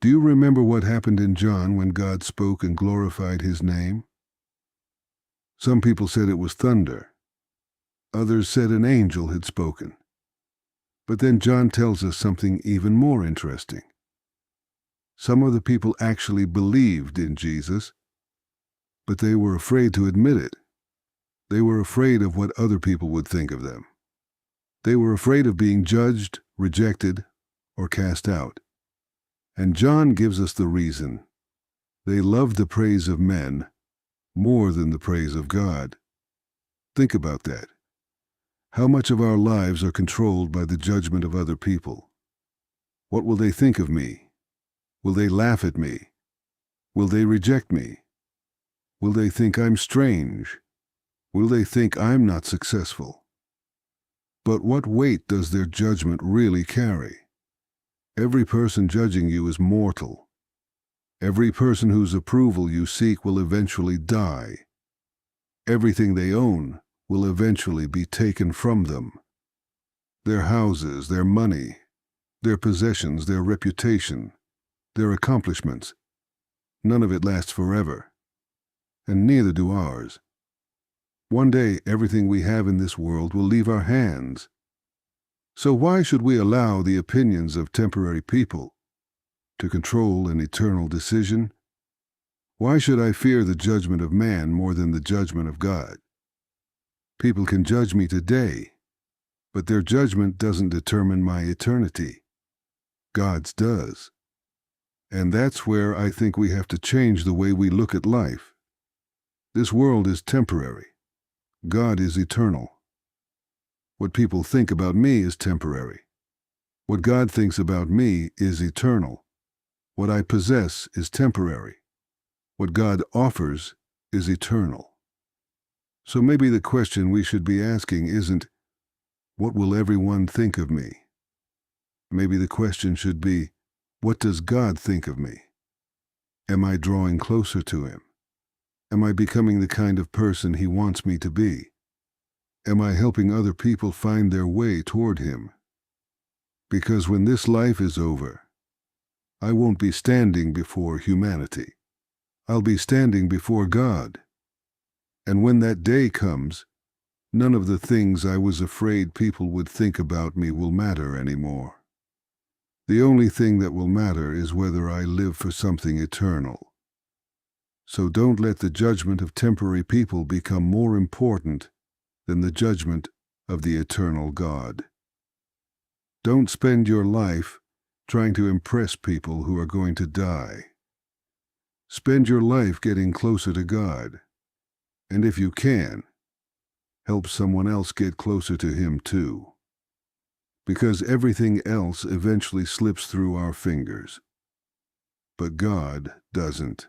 Do you remember what happened in John when God spoke and glorified his name? Some people said it was thunder. Others said an angel had spoken. But then John tells us something even more interesting. Some of the people actually believed in Jesus, but they were afraid to admit it. They were afraid of what other people would think of them. They were afraid of being judged, rejected, or cast out. And John gives us the reason. They loved the praise of men more than the praise of God. Think about that. How much of our lives are controlled by the judgment of other people? What will they think of me? Will they laugh at me? Will they reject me? Will they think I'm strange? Will they think I'm not successful? But what weight does their judgment really carry? Every person judging you is mortal. Every person whose approval you seek will eventually die. Everything they own will eventually be taken from them. Their houses, their money, their possessions, their reputation, their accomplishments. None of it lasts forever, and neither do ours. One day, everything we have in this world will leave our hands. So why should we allow the opinions of temporary people to control an eternal decision? Why should I fear the judgment of man more than the judgment of God? People can judge me today, but their judgment doesn't determine my eternity. God's does. And that's where I think we have to change the way we look at life. This world is temporary. God is eternal. What people think about me is temporary. What God thinks about me is eternal. What I possess is temporary. What God offers is eternal. So maybe the question we should be asking isn't, what will everyone think of me? Maybe the question should be, what does God think of me? Am I drawing closer to Him? Am I becoming the kind of person He wants me to be? Am I helping other people find their way toward Him? Because when this life is over, I won't be standing before humanity. I'll be standing before God. And when that day comes, none of the things I was afraid people would think about me will matter anymore. The only thing that will matter is whether I live for something eternal. So don't let the judgment of temporary people become more important than the judgment of the eternal God. Don't spend your life trying to impress people who are going to die. Spend your life getting closer to God. And if you can, help someone else get closer to Him too. Because everything else eventually slips through our fingers. But God doesn't.